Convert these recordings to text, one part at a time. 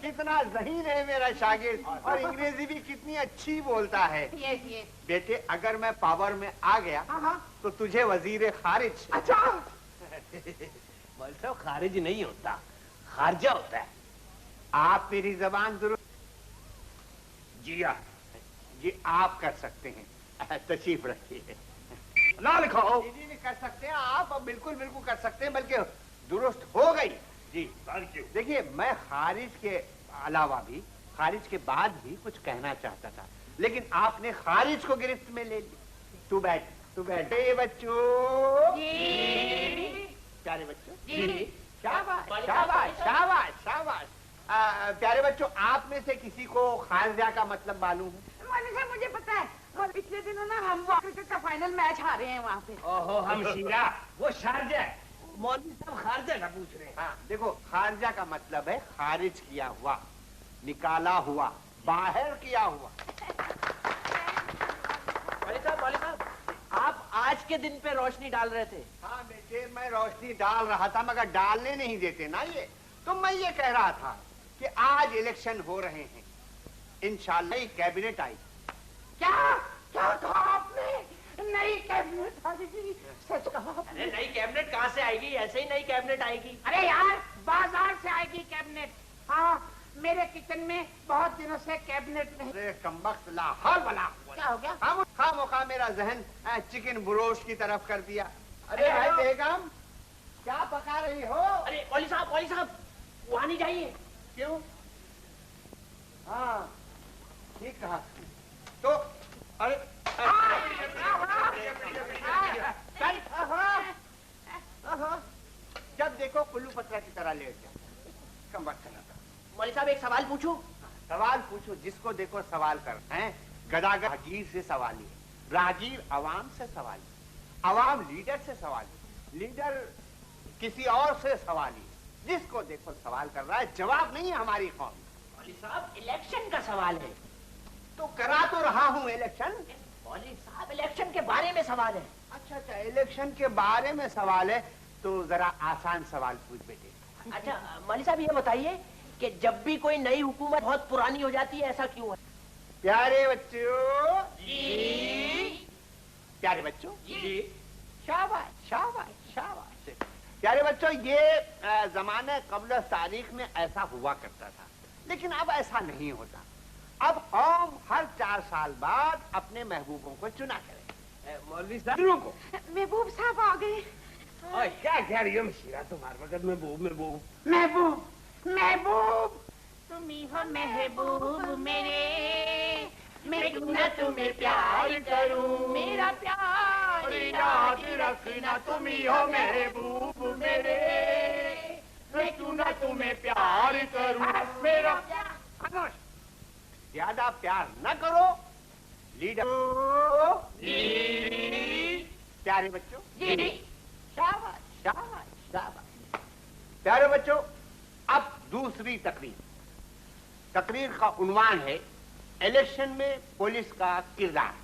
کتنا ذہین ہے میرا شاگرد اور انگریزی بھی کتنی اچھی بولتا ہے. بیٹے اگر میں پاور میں آ گیا تو تجھے وزیر خارج. اچھا مول صاحب خارج نہیں ہوتا, خارجہ ہوتا ہے. آپ میری زبان درست. جی ہاں جی آپ کر سکتے ہیں. تشریف رکھیے. نہ لکھاؤ. جی نہیں کر سکتے ہیں آپ, بالکل بالکل کر سکتے ہیں, بلکہ درست ہو گئی. جی تھینک یو. دیکھیے میں خارج کے علاوہ بھی, خارج کے بعد بھی کچھ کہنا چاہتا تھا, لیکن آپ نے خارج کو گرفت میں لے لی. تو بیٹھے بچوں. پیارے بچوں. شاباش شاباش شاباش شاباش. پیارے بچوں آپ میں سے کسی کو خارجہ کا مطلب معلوم ہے؟ مولوی صاحب مجھے پتا ہے, اور پچھلے دنوں نا ہم کرکٹ کا فائنل میچ ہارے ہیں وہاں پہ. اوہو ہم شیرا, وہ شارجہ ہے. مولوی صاحب خارجہ کا پوچھ رہے ہیں. ہاں دیکھو خارجہ کا مطلب ہے خارج کیا ہوا, نکالا ہوا, باہر کیا ہوا. مولوی صاحب آپ آج کے دن پہ روشنی ڈال رہے تھے. ہاں بیٹے میں روشنی ڈال رہا تھا مگر ڈالنے نہیں دیتے نا یہ. تو میں یہ کہہ رہا تھا کہ آج الیکشن ہو رہے ہیں, انشاءاللہ نئی کیبنٹ آئی. کیا کہا آپ نے؟ نئی کیبنٹ آئے گی؟ سچ کہا. ارے نئی کیبنٹ کہاں سے آئے گی, ایسے ہی نئی کیبنٹ آئے گی. ارے یار بازار سے آئے گی کیبنٹ. ہاں میرے کچن میں بہت دنوں سے کیبنٹ نہیں. ارے کمبخت لا حول ولا قوت. کیا ہو گیا؟ خواہ مخواہ میرا ذہن چکن بروش کی طرف کر دیا. ارے بھائی بیگم کیا پکا رہی ہو؟ ارے مولوی صاحب وہاں نہیں جائیے. کیوں؟ ہاں ٹھیک کہا. تو ارے جب دیکھو کلو پترا کی طرح لیٹ جاتا. کم وقت نہ تھا. مولوی صاحب ایک سوال پوچھوں؟ سوال پوچھو, جس کو دیکھو سوال کر ہیں. گداگر راہگیر سے سوالی ہے, راہگیر عوام سے سوالی, عوام لیڈر سے سوالی, لیڈر کسی اور سے سوالی. جس کو دیکھو سوال کر رہا ہے, جواب نہیں ہے ہماری قوم. مولوی صاحب الیکشن کا سوال ہے. تو کرا تو رہا ہوں الیکشن. مولوی صاحب الیکشن کے بارے میں سوال ہے. اچھا الیکشن کے بارے میں سوال ہے تو ذرا آسان سوال پوچھ بیٹے. اچھا مولوی صاحب یہ بتائیے کہ جب بھی کوئی نئی حکومت بہت پرانی ہو جاتی ہے ایسا کیوں ہے؟ پیارے بچوں. جی. پیارے بچوں. جی. شاباش شاباش شاباش. پیارے بچوں یہ زمانہ قبل تاریخ میں ایسا ہوا کرتا تھا, لیکن اب ایسا نہیں ہوتا. اب قوم ہر 4 سال بعد اپنے محبوبوں کو چنا کرے. مولوی صاحب کو محبوب صاحب آ گئے. کیا کہہ رہی ہو مشیرہ, تمہارے وقت محبوب. محبوب تم ہی ہو محبوب میرے, میں کیوں نہ تمہیں پیار کروں. میرا پیار یاد رکھنا, تم ہی ہو محبوب میرے, میں کیوں نہ تمہیں پیار کروں. میرا پیار. زیادہ پیار نہ کرو. لیڈر. پیارے بچوں. شاباش شاباش شاباش. پیارے بچوں اب دوسری تقریر کا عنوان ہے الیکشن میں پولیس کا کردار.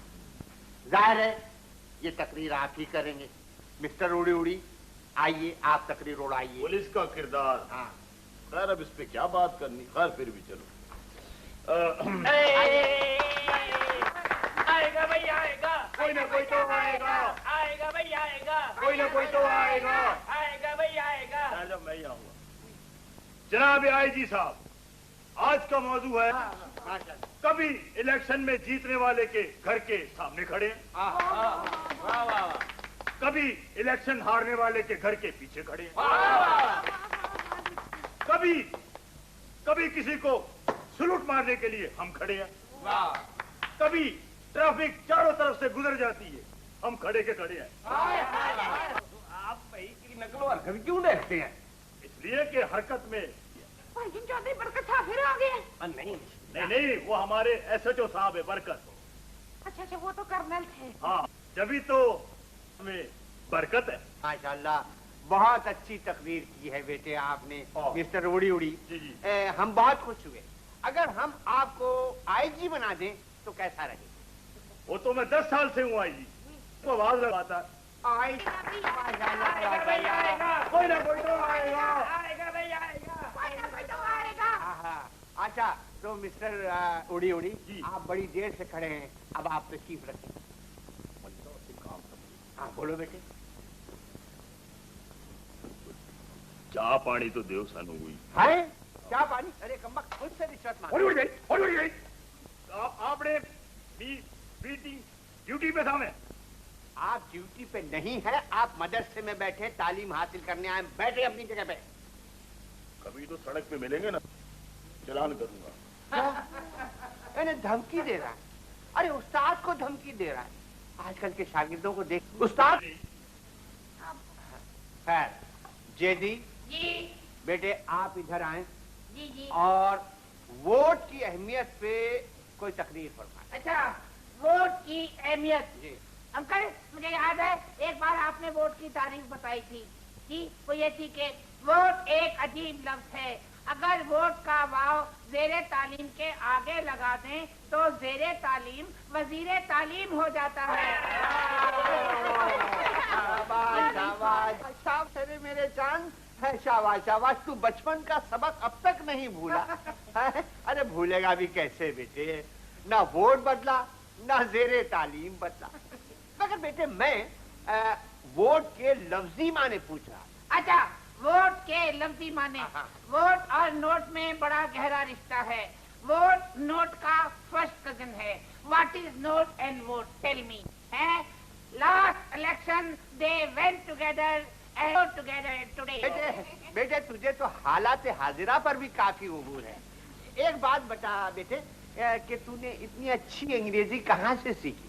ظاہر ہے یہ تقریر آپ ہی کریں گے. مسٹر اڑی اڑی آئیے آپ تقریر اڑائیے. پولیس کا کردار. ہاں خیر اب اس پہ کیا بات کرنی, خیر پھر بھی چلو. آئے گا بھائی آئے گا, کوئی نہ کوئی تو آئے گا. آئے گا بھائی آئے گا, کوئی نہ کوئی تو آئے گا. آئے گا بھائی آئے گا. جب میں ہی آؤں گا. جناب آئی جی صاحب, آج کا موضوع ہے کبھی الیکشن میں جیتنے والے کے گھر کے سامنے کھڑے ہیں, کبھی الیکشن ہارنے والے کے گھر کے پیچھے کھڑے ہیں, کبھی کسی کو سلوٹ مارنے کے لیے ہم کھڑے ہیں, کبھی ٹریفک چاروں طرف سے گزر جاتی ہے, ہم کھڑے کے کھڑے ہیں. آپ بھائی کی نقل و حرکت کیوں دیکھتے ہیں؟ اس لیے کہ حرکت میں چودھری برکت صاحب پھر آ گئے. نہیں وہ ہمارے ایس ایچ او صاحب ہے برکت. اچھا وہ تو کرنل تھے. ہاں جبھی تو ہمیں برکت ہے. ماشاءاللہ بہت اچھی تقریر کی ہے بیٹے آپ نے مسٹر اڑی اڑی. جی. ہم بہت خوش ہوئے. اگر ہم آپ کو آئی جی بنا دیں تو کیسا رہے؟ وہ تو میں 10 سال سے ہوں آئی جی, تو آواز لگاتا. آئی کوئی نہ کوئی تو آئے گا. کوئی نہ کوئی تو آئے گا. अच्छा तो मिस्टर उड़ी उड़ी जी। आप बड़ी देर से खड़े हैं, अब आप तशरीफ रखें। हाँ बोलो बेटे। चाह पानी तो देव सानू हुई है क्या पानी? अरे कम्बख्त खुद से रिश्वत मांग। आपने मीटिंग ड्यूटी पे था मैं। आप ड्यूटी पे नहीं है, आप मदरसे में बैठे तालीम हासिल करने आए। बैठे अपनी जगह पे। कभी तो सड़क पे मिलेंगे ना, चलान करूंगा। इन्हें धमकी दे रहा है। अरे उस्ताद को धमकी दे रहा है। आजकल के शागिर्दों को देख। उस्ताद खैर जेदी जी बेटे आप इधर आए जी जी। और वोट की अहमियत पे कोई तकरीर फरमाएं। अच्छा, वोट की अहमियत। जी अंकल मुझे याद है एक बार आपने वोट की तारीफ बताई थी जी। वो ये थी कि वोट एक अजीब लफ्ज है, अगर वोट का वाव जेरे तालीम के आगे लगा दें तो जेरे तालीम वजीरे तालीम हो जाता है। शाबाश शाबाश शाबाश। अरे मेरे जान है, शाबाश शाबाश। तू बचपन का सबक अब तक नहीं भूला है? अरे भूलेगा भी कैसे बेटे, ना वोट बदला ना जेरे तालीम बदला। मगर बेटे मैं वोट के लफ्जी माने पूछ रहा। अच्छा, वोट के लफ्जी माने। हाँ। वोट और नोट में बड़ा गहरा रिश्ता है। वोट नोट का फर्स्ट कजन है। What is note and vote? Tell me. है last election they went together and together today. बेटे बेटे तुझे तो हालात हाजिरा पर भी काफी उबूर है। एक बात बता बेटे कि तूने इतनी अच्छी अंग्रेजी कहाँ से सीखी?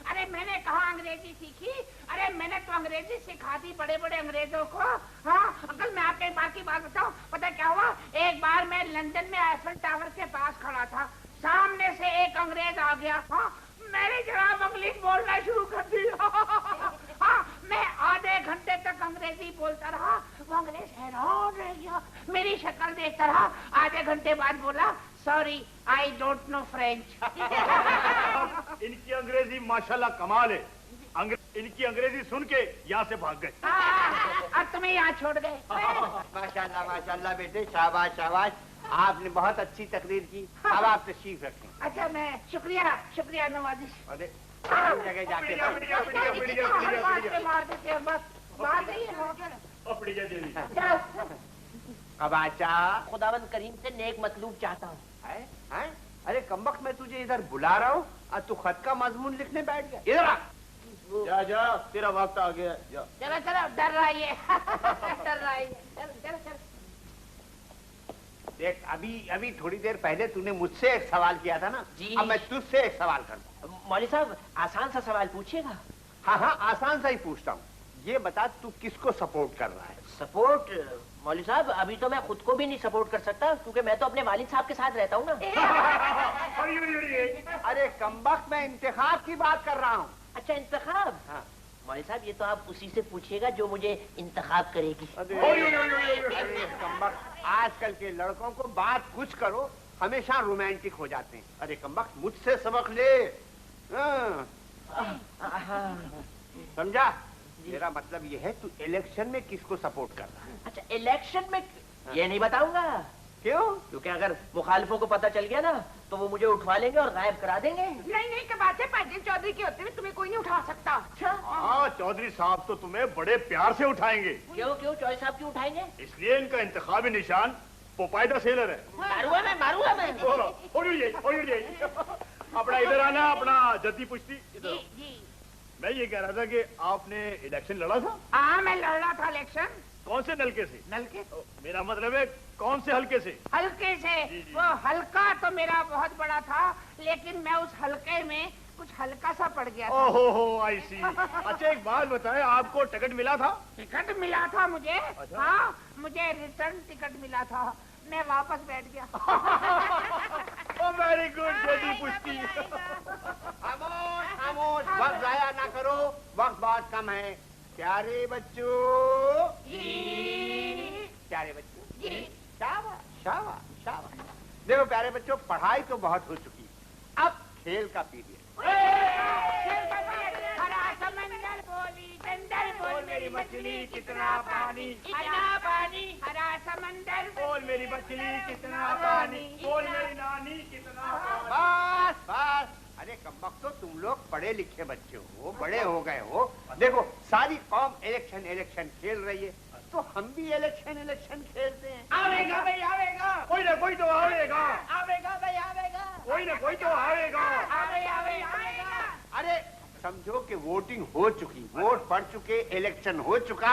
अरे मैंने कहा अंग्रेजी सीखी? अरे मैंने तो अंग्रेजी सिखा दी बड़े बड़े अंग्रेजों को। हाँ अंकल मैं आपके एक बार की बात बताऊं। पता क्या हुआ, एक बार मैं लंदन में आईफल टावर के पास खड़ा था, सामने से एक अंग्रेज आ गया। हाँ मैंने जनाब इंग्लिश बोलना शुरू कर दिया। हाँ मैं आधे घंटे तक अंग्रेजी बोलता रहा, वो अंग्रेज हैरान रह गया, मेरी शक्ल देखता रहा। आधे घंटे बाद बोला sorry I don't know French. इनकी अंग्रेजी माशाल्लाह कमाल है। इनकी अंग्रेजी सुन के यहाँ से भाग गए। अब तुम्हें यहाँ छोड़ गए। माशाल्लाह माशाल्लाह बेटे, शाबाश शाबाश। आपने बहुत अच्छी तकरीर की। अब आप तशरीफ रखें। अच्छा मैं शुक्रिया शुक्रिया नवाजिश। अरे जगह जाके मार देते हैं बस बात नहीं है। अब आचा खुदावंद करीम से नेक मतलूब चाहता हूँ। है? अरे कमबख्त मैं तुझे इधर बुला रहा हूँ और तू खत का मजमून लिखने बैठ गया। इधर आ। जा जा तेरा वक्त आ गया। जा चलो चलो डर रहा है डर रहा है। चलो चलो चलो। देख अभी थोड़ी देर पहले तूने मुझसे एक सवाल किया था ना जी। अब मैं तुझसे एक सवाल करता हूँ। मौलवी साहब आसान सा सवाल पूछिएगा। हाँ हाँ आसान सा ही पूछता हूँ। ये बता तू किसको सपोर्ट कर रहा है? सपोर्ट मौलवी साहब अभी तो मैं खुद को भी नहीं सपोर्ट कर सकता क्योंकि मैं तो अपने वालिद साहब के साथ रहता हूँ ना। अरे कमबख्त मैं इंतखाब की बात कर रहा हूँ। अच्छा इंतखाब। हाँ। मौलवी साहब ये तो आप उसी से पूछिएगा जो मुझे इंतखाब करेगी। अरे कमबख्त आजकल के लड़कों को बात कुछ करो हमेशा रोमांटिक हो जाते हैं। अरे कमबख्त मुझसे सबक ले। समझा? मेरा मतलब ये है तू इलेक्शन में किसको सपोर्ट कर रहा है? अच्छा इलेक्शन में ये नहीं बताऊंगा। क्यों? क्योंकि अगर मुखालिफों को पता चल गया ना तो वो मुझे उठवा लेंगे और गायब करा देंगे। नहीं क्या बात है, परवीन चौधरी के होते हुए तुम्हें कोई नहीं उठा सकता। अच्छा हाँ चौधरी साहब तो तुम्हें बड़े प्यार से उठाएंगे। क्यों क्यों चौधरी साहब क्यों उठाएंगे? इसलिए इनका इंतखाबी निशान पोपाइदा सेलर है। मारूंगा मैं। अपना इधर आना, अपना जद्दी पुश्ती इधर। जी जी। मैं ये कह रहा था कि आपने इलेक्शन लड़ा था। हाँ मैं लड़ रहा था इलेक्शन। कौन से नलके से? नलके मेरा मतलब है कौन से हल्के से? हल्के से। जी, जी। वो हल्का तो मेरा बहुत बड़ा था लेकिन मैं उस हल्के में कुछ हल्का सा पड़ गया था। ओहो आई सी। अच्छा एक बात बताएं, आपको टिकट मिला था? टिकट मिला था मुझे। अच्छा। हाँ मुझे रिटर्न टिकट मिला था, मैं वापस बैठ गया। वेरी गुड जद्दी पुश्ती। खामोश खामोश, वक्त जाया ना करो, वक्त बहुत कम है। प्यारे बच्चों, प्यारे बच्चों, शाबाश शाबाश शाबाश। देखो प्यारे बच्चों, पढ़ाई तो बहुत हो चुकी है, अब खेल का पीरियड। हरा समंदर बोली समंदर बोल मेरी मछली कितना पानी, हरा समंदर बोल मेरी मछली कितना पानी, बोल मेरी नानी कितना पानी। बस बस, अरे कमबख्तो, तुम लोग पढ़े लिखे बच्चे हो, बड़े हो गए हो। देखो सारी कौम इलेक्शन खेल रही है, तो हम भी इलेक्शन खेलते हैं। आवेगा भाई आवेगा, कोई ना कोई तो आवेगा, आवेगा भाई आवेगा, कोई ना कोई तो आवेगा। आवेगा। अरे समझो कि वोटिंग हो चुकी, वोट पड़ चुके, इलेक्शन हो चुका,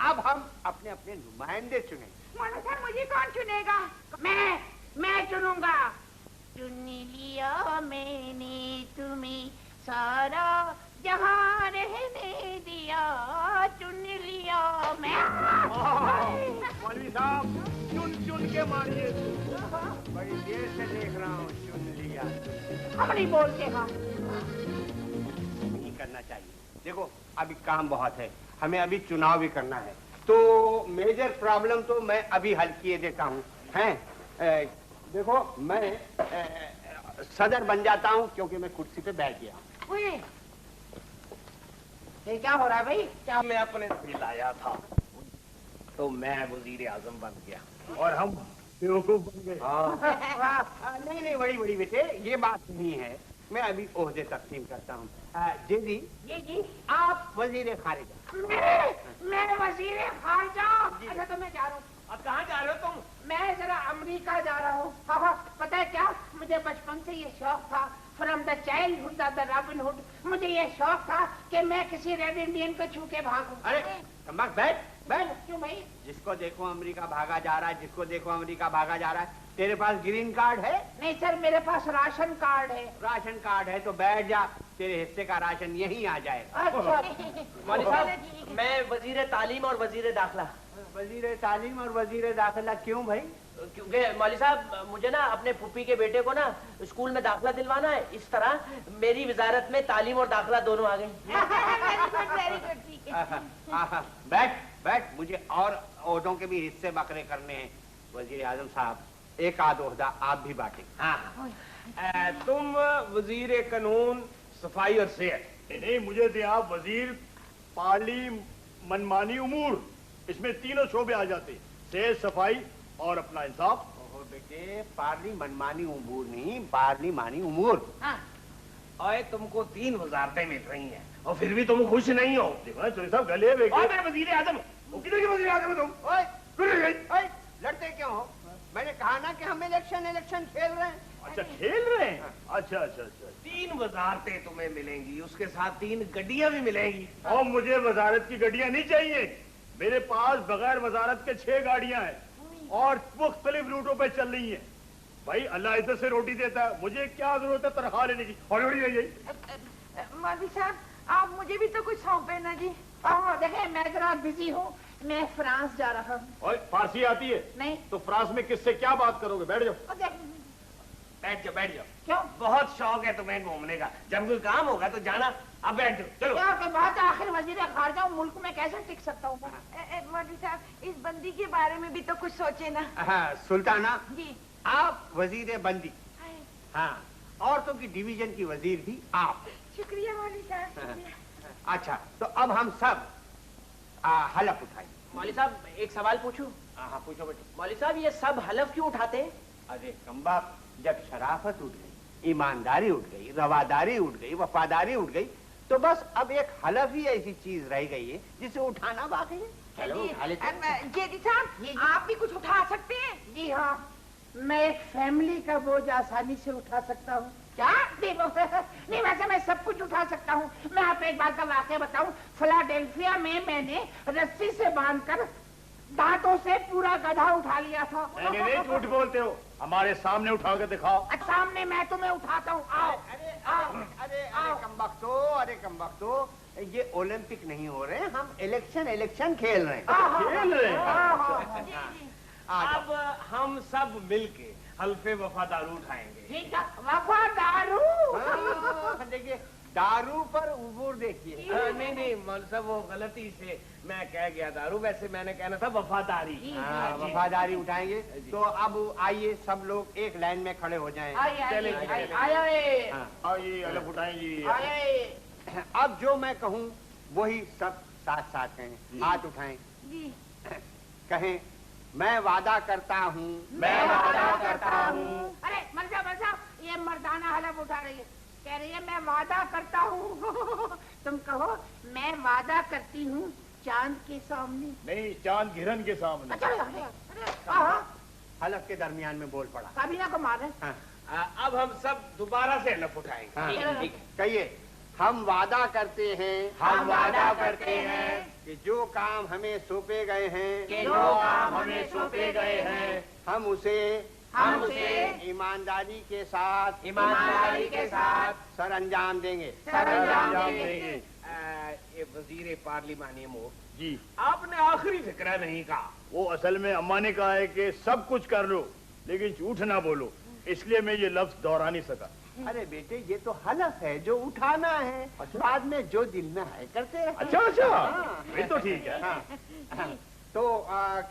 अब हम अपने अपने नुमाइंदे चुने। मौलाना साहब मुझे कौन चुनेगा? मैं चुनूंगा। चुन लिया मैंने तुम्हें, सारा जहां रहने दिया, चुन लिया मैं। मौलवी साहब चुन चुन के मारिए। बड़ी देर से देख रहा हूँ, चुन लिया। हम नहीं बोलते हाँ। नहीं करना चाहिए। देखो अभी काम बहुत है, हमें अभी चुनाव भी करना है, तो मेजर प्रॉब्लम तो मैं अभी हल किए देता हूँ। हैं देखो मैं सदर बन जाता हूँ, क्योंकि मैं कुर्सी पे बैठ गया। ये क्या हो रहा है भाई? क्या मैं अपने से लाया था तो मैं वजीर आजम बन गया और हम बेवकूफ बन गए। नहीं नहीं, बड़ी बेटे, ये बात नहीं है। मैं अभी ओहदे तकसीम करता हूँ। जी जी आप वजीर खारिजा। मैं वजीर खारजा। अच्छा तो मैं जा रहा हूँ। अब कहाँ जा रहे हो तुम? मैं जरा अमेरिका जा रहा हूँ। हाँ, पता है क्या, मुझे बचपन से ये शौक था, from the childhood the Robin Hood, मुझे ये शौक था कि मैं किसी रेड इंडियन को छू के भागूं। अरे कमबख्त, बैठ। क्यों भाई? जिसको देखो अमेरिका भागा जा रहा है, जिसको देखो अमेरिका भागा जा रहा है। तेरे पास ग्रीन कार्ड है? नहीं सर, मेरे पास राशन कार्ड है। राशन कार्ड है तो बैठ जा, तेरे हिस्से का राशन यहीं आ जाएगा। अच्छा। मौलवी साहब मैं वजीर तालीम और वजीर दाखिला। वजीर तालीम और वजीर दाखिला क्यों भाई? क्योंकि मौलवी साहब मुझे ना अपने फूफी के बेटे को ना स्कूल में दाखिला दिलवाना है, इस तरह मेरी वजारत में तालीम और दाखिला दोनों आ गई। वेरी गुड, ठीक है। बैठ, मुझे और ओहदों के भी हिस्से बकरे करने हैं। वजीर आजम साहब, एक आध ओहदा आप भी बांटें। तुम वजीर कानून, सफाई और सेहत। नहीं, मुझे दे आप वजीर पार्ली मनमानी उमूर, इसमें तीनों शोबे आ जाते, सेहत, सफाई और अपना इंसाफ। ओहो बेटे, पार्ली मनमानी उमूर नहीं, पार्ली मानी उमूर। और तुमको 3 वजारतें मिल रही हैं और फिर भी तुम खुश नहीं हो। देखो चोरी साहब गले में और मैं वजीर आजम हूं। किधर के वजीर आजम हो तुम? ओए, लड़ते क्यों हो? मैंने कहा ना कि हम इलेक्शन खेल रहे हैं। अच्छा खेल रहे हैं। अच्छा 3 वजारतें तुम्हें मिलेंगी, उसके साथ 3 गड्डियां भी मिलेंगी। और मुझे वजारत की गाड़ियां नहीं चाहिए, मेरे पास बगैर वजारत के 6 गाड़ियां हैं और मुख्तलिफ रूटों पे चल रही हैं। भाई अल्लाह इज्जत से रोटी देता है, मुझे क्या जरूरत है तनख्वाह लेने की? और मौलवी साहब आप मुझे भी तो कुछ सौंपे ना जी। देखे मैं जरा बिजी हूँ, मैं फ्रांस जा रहा हूँ। और फारसी आती है? नहीं। तो फ्रांस में किससे क्या बात करोगे? बैठ जाओ। बैठ जाओ। क्यों? बहुत शौक है तुम्हें घूमने का, जब कोई काम होगा तो जाना। अब बैठ जाओ, चलो। क्या कोई बात है, आखिर वजीर खारजा हूँ, मुल्क में कैसे टिक सकता हूँ? मौलवी साहब इस बंदी के बारे में भी तो कुछ सोचे ना। हाँ सुल्ताना, जी आप वजीर बंदी। हाँ, औरतों की डिवीजन की वजीर भी आप। शुक्रिया मौलवी साहब, शुक्रिया। अच्छा, तो अब हम सब हलफ उठाएं। मौलवी साहब एक सवाल पूछूं? हाँ पूछो बेटे। मौलवी साहब ये सब हलफ क्यों उठाते हैं? अरे कमबख्त, जब शराफत उठ गई, ईमानदारी उठ गई, रवादारी उठ गई, वफादारी उठ गई, तो बस अब एक हलफ ही ऐसी चीज रह गई है जिसे उठाना बाकी है। चलो उठा लेते हैं। जेडी साहब आप भी कुछ उठा सकते हैं? जी हाँ, मैं एक फैमिली का बोझ आसानी से उठा सकता हूँ। क्या? नहीं वैसे मैं सब कुछ उठा सकता हूँ। मैं आपको एक बात का वाकया बताऊँ। फिलाडेल्फिया में मैंने रस्सी से बांधकर दांतों से पूरा गधा उठा लिया था। नहीं झूठ बोलते हो, हमारे सामने उठा के दिखाओ। सामने मैं तुम्हें उठाता हूँ, आओ। अरे कमबख्तो, ये ओलंपिक नहीं हो रहे, हम इलेक्शन खेल रहे हैं। खेल रहे हैं। अब हम सब मिलके हल्फे वफादारू उठाएंगे। ठीक है, वफादारू। देखिए दारू पर उबूर देखिए। नहीं मौलवी साहब वो गलती से मैं कह गया दारू, वैसे मैंने कहना था वफादारी। वफादारी उठाएंगे। तो अब आइए सब लोग एक लाइन में खड़े हो जाएं। आइए अलग उठाएंगे। अब जो मैं कहूँ वही सब साथ साथ कहें, हाथ उठाएं, जी। कहें मैं वादा करता हूँ, मैं वादा करता हूँ। अरे मर जा, ये मर्दाना हलफ उठा रही है, कह रही है मैं वादा करता हूँ। तुम कहो मैं वादा करती हूँ चांद के सामने। नहीं, चांद घिरन के सामने। हलफ के दरमियान में बोल पड़ा। काबीना को मारे। हाँ, अब हम सब दोबारा से हलफ उठाएंगे। हाँ। ठीक। कहिए हम वादा करते हैं, हम वादा करते हैं कि जो काम हमें सौंपे गए हैं, कि जो काम हमें सौंपे गए हैं हम उसे ईमानदारी के साथ सर अंजाम देंगे। अंजाम देंगे। ये वजीर पार्लिमानी मोह जी, आपने आखिरी फिक्रा नहीं कहा। वो असल में अम्मा ने कहा है कि सब कुछ कर लो लेकिन झूठ ना बोलो, इसलिए मैं ये लफ्ज दोहरा नहीं सका। अरे बेटे ये तो हलफ है जो उठाना है, बाद में जो दिल में है करते रहे। अच्छा, हाँ। ये तो ठीक है। हाँ। तो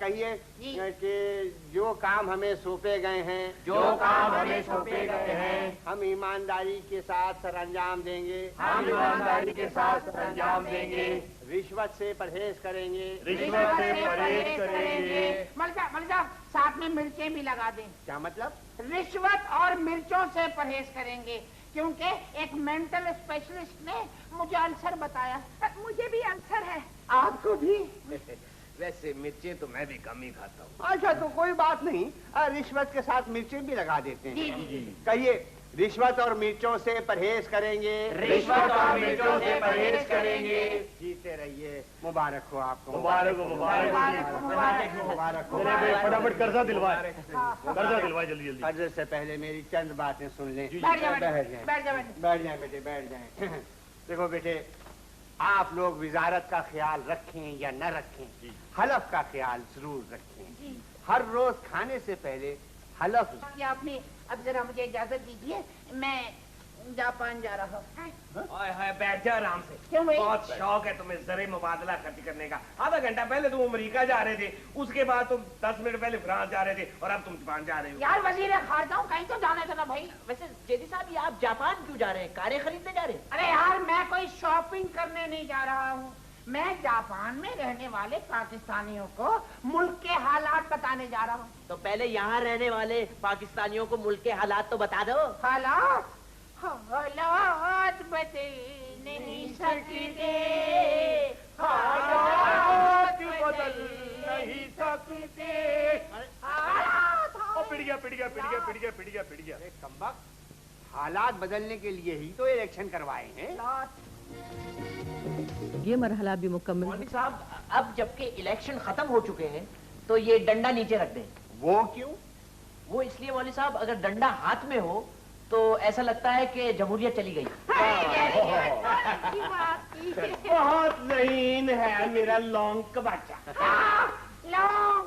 कहिए कि जो काम हमें सौंपे गए हैं, जो काम हमें सौंपे गए हैं हम ईमानदारी के साथ सर अंजाम देंगे। हम ईमानदारी के साथ अंजाम देंगे। रिश्वत से परहेज करेंगे। रिश्वत से परहेज करेंगे। मर जा, साथ में मिर्चें भी लगा दें। क्या मतलब? रिश्वत और मिर्चों से परहेज करेंगे, क्योंकि एक मेंटल स्पेशलिस्ट ने मुझे अल्सर बताया। मुझे भी अल्सर है। आपको भी? वैसे मिर्चें तो मैं भी कम ही खाता हूँ। अच्छा तो कोई बात नहीं, रिश्वत के साथ मिर्चें भी लगा देते हैं। जी। कहिए रिश्वत और मिर्चों से परहेज करेंगे। रिश्वत और मिर्चों से परहेज करेंगे। जीते रहिए, मुबारक हो आपको। मुबारक हो, मुबारक हो। मुबारक हो। चले भाई, फटाफट कर्जा दिलवाए, कर्जा दिलवाए जल्दी जल्दी। कर्ज से पहले मेरी चंद बातें सुन लें। बैठ जाए बैठ जाए बेटे, बैठ जाए। देखो बेटे, आप लोग विजारत का ख्याल रखें या न रखें, हलफ का ख्याल जरूर रखें। हर रोज खाने से पहले हलफ। आपने अब जरा मुझे इजाजत दीजिए, मैं जापान जा रहा हूँ। ओए होए, बैठ जा आराम से। क्यों भाई? बहुत शौक है तुम्हें ज़रे मुबादला खर्च करने का। आधा घंटा पहले तुम अमेरिका जा रहे थे, उसके बाद तुम 10 मिनट पहले फ्रांस जा रहे थे, और अब तुम जापान जा रहे हो। यार वजीर खारजा हूँ, कहीं तो जाने था ना भाई। वैसे जेदी साहब ये आप जापान क्यों जा रहे हैं? कारें खरीदने जा रहे हैं? अरे यार मैं कोई शॉपिंग करने नहीं जा रहा हूँ, मैं जापान में रहने वाले पाकिस्तानियों को मुल्क के हालात बताने जा रहा हूँ। तो पहले यहाँ रहने वाले पाकिस्तानियों को मुल्क के हालात तो बता दो। हालात बदल नहीं सकते, हालात बदल नहीं सकते। पिट गया। अरे कमबख्त, हालात बदलने के लिए ही तो इलेक्शन करवाए हैं। ये मरहला भी मुकम्मल। मौलवी साहब, अब जबकि इलेक्शन खत्म हो चुके हैं तो ये डंडा नीचे रख दें। वो क्यों? वो इसलिए मौलवी साहब, अगर डंडा हाथ में हो तो ऐसा लगता है कि जमहूरियत चली गई। बहुत ज़हीन है मेरा लौंग का बच्चा। लौंग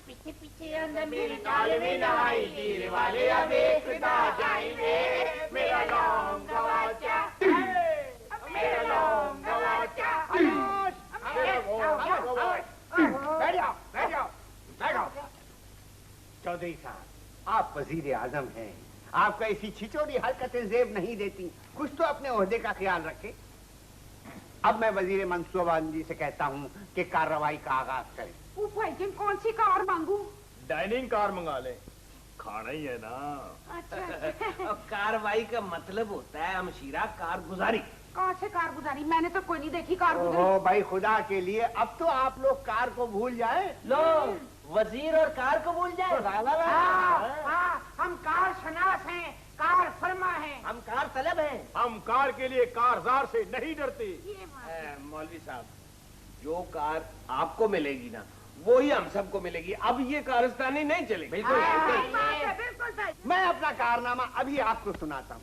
पीछे पीछे अंदर मेरी नाल में नहाई, गिर वाले अब एकदा जाएंगे। मेरा लौंग का बच्चा, मेरा लौंग का बच्चा। बैठ जाओ। चौधरी साहब, आप वजीर आजम हैं, आपका ऐसी छिचोरी हरकतें जेब नहीं देती, कुछ तो अपने ओहदे का ख्याल रखें। अब मैं वजीर मनसूबाबंदी से कहता हूँ कि कार्रवाई का आगाज करें। भाईजान कौन सी कार मांगू? डाइनिंग कार मंगा ले, खाना ही है ना। अच्छा। अब कार्रवाई का मतलब होता है हमशीरा कारगुजारी। कौन से कार गुजारी? मैंने तो कोई नहीं देखी कार गुजारी। ओहो भाई, खुदा के लिए अब तो आप लोग कार को भूल जाए। लो, वजीर और कार को भूल जाए। हम कार शनास हैं, कार फरमा हैं। हम कार तलब हैं। हम कार के लिए कारजार से नहीं डरते। मौलवी साहब, जो कार आपको मिलेगी ना वही हम सबको मिलेगी। अब ये कारस्तानी नहीं चलेगी। बिल्कुल। बिल्कुल सही। मैं अपना कारनामा अभी आपको सुनाता हूँ।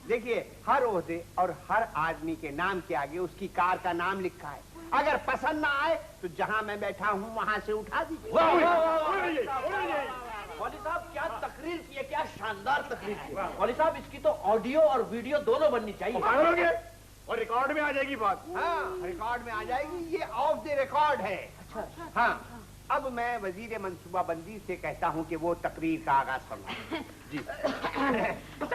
देखिए, हर ओहदे और हर आदमी के नाम के आगे उसकी कार का नाम लिखा है। अगर पसंद ना आए तो जहाँ मैं बैठा हूँ वहाँ से उठा दीजिए। मौलवी साहब, क्या तकरीर की है, क्या शानदार तकरीर की है। मौलवी साहब, इसकी तो ऑडियो और वीडियो दोनों बननी चाहिए। और रिकॉर्ड में आ जाएगी बात। हाँ, रिकॉर्ड में आ जाएगी, ये ऑफ द रिकॉर्ड है। हाँ, अब मैं वजीर मनसूबाबंदी से कहता हूँ कि वो तकरीर का आगाज फरमाए। जी। तो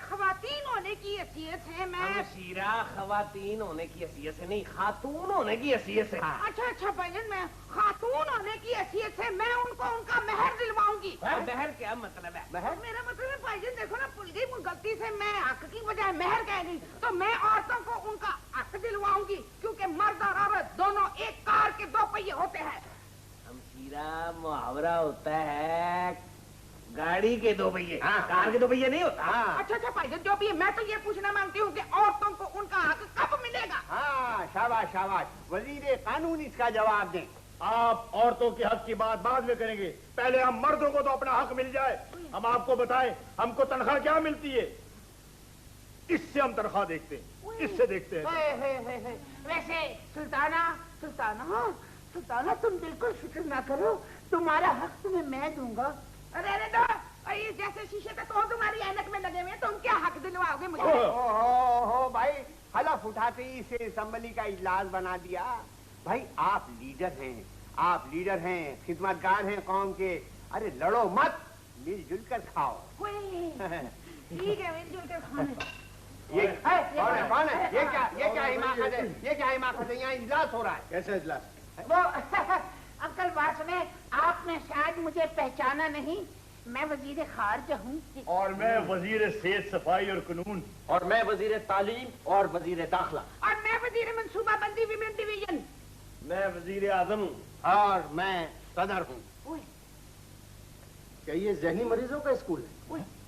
खवातीन خواتین ہونے کی حیثیت سے میں شیرہ خواتین ہونے کی حیثیت سے نہیں، خاتون ہونے کی حیثیت سے. اچھا بھائی جان، میں خاتون ہونے کی حیثیت سے میں ان کو ان کا مہر دلواؤں گی. مہر کیا مطلب ہے؟ میرا مطلب ہے بھائی جان دیکھو نا، بھول گئی غلطی سے میں حق کی بجائے مہر کہہ گئی، تو میں عورتوں کو ان کا حق دلواؤں گی، کیونکہ مرد اور عورت دونوں ایک کار کے دو پہیے ہوتے ہیں. شیرہ محاورہ ہوتا ہے گاڑی کے دو پہیے، کار کے دو پہیے نہیں ہوتا. اچھا بھائی جان، جو بھی ہے میں تو یہ پوچھنا مانگتی ہوں کہ عورتوں کو ان کا حق کب ملے گا؟ ہاں شاباش شاباش، وزیر قانون اس کا جواب دیں. آپ عورتوں کے حق کی بات بعد میں کریں گے، پہلے ہم مردوں کو تو اپنا حق مل جائے. ہم آپ کو بتائیں ہم کو تنخواہ کیا ملتی ہے، اس سے ہم تنخواہ دیکھتے ہیں، اس سے دیکھتے ہیں. ویسے سلطانہ تم بالکل فکر نہ کرو، تمہارا حق تمہیں میں دوں گا. ارے جیسے شیشے تک تمہاری اینک میں لگے ہوئے، تم کیا حق دلواؤ گے مجھے؟ ہو بھائی، حلف اٹھاتے ہی اسے اسمبلی کا اجلاس بنا دیا. بھائی آپ لیڈر ہیں، خدمت گار ہیں قوم کے. ارے لڑو مت، مل جل کر کھاؤ. ٹھیک ہے، مل جل کر کھانے. کون ہے یہ کیا حماقت ہے؟ یہاں اجلاس ہو رہا ہے. کیسے اجلاس؟ وہ عقل بات سنیں، آپ نے شاید مجھے پہچانا نہیں، میں وزیر خارجہ ہوں. اور میں وزیر صحت صفائی اور قانون. اور میں وزیر تعلیم اور وزیر داخلہ. اور میں وزیر منصوبہ بندی ویمن ڈویژن. میں وزیر اعظم ہوں. اور میں صدر ہوں. کیا یہ ذہنی مریضوں کا اسکول ہے؟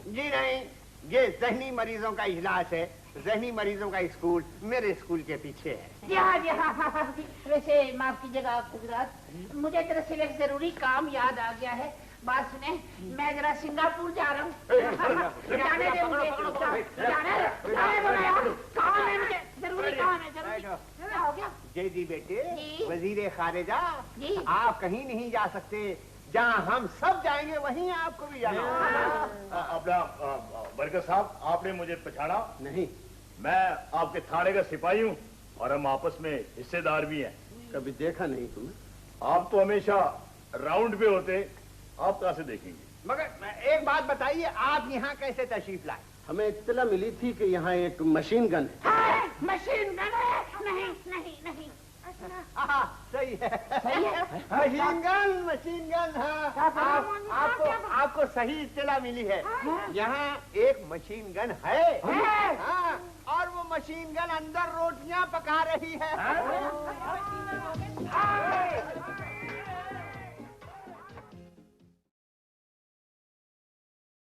جی نہیں، یہ ذہنی مریضوں کا اجلاس ہے. ذہنی مریضوں کا اسکول میرے اسکول کے پیچھے ہے. جی ہاں. ویسے معاف کیجیے گا آپ حضرات، مجھے دراصل ایک ضروری کام یاد آ گیا ہے. بات سنیں، میں ذرا سنگاپور جا رہا ہوں. جانے دیں مجھے، کام ہے مجھے، ضروری کام ہے. ہو گیا جی بیٹے، جی. وزیر خارجہ جی. آپ کہیں نہیں جا سکتے. جہاں ہم سب جائیں گے وہیں آپ کو بھی جانا ہوگا. اپنا برکت صاحب، آپ نے مجھے پہچانا نہیں؟ میں آپ کے تھانے کا سپاہی ہوں اور ہم آپس میں حصے دار بھی ہیں. کبھی دیکھا نہیں تمہیں. آپ تو ہمیشہ راؤنڈ پہ ہوتے، آپ کہاں سے دیکھیں گے؟ مگر ایک بات بتائیے، آپ یہاں کیسے تشریف لائے؟ ہمیں اطلاع ملی تھی کہ یہاں ایک مشین گن ہے. مشین گن ہے؟ نہیں. صحیح ہے، مشین گن. ہاں، آپ کو صحیح اطلاع ملی ہے. یہاں ایک مشین گن ہے. ہاں، اور وہ مشین گن اندر روٹیاں پکا رہی ہے.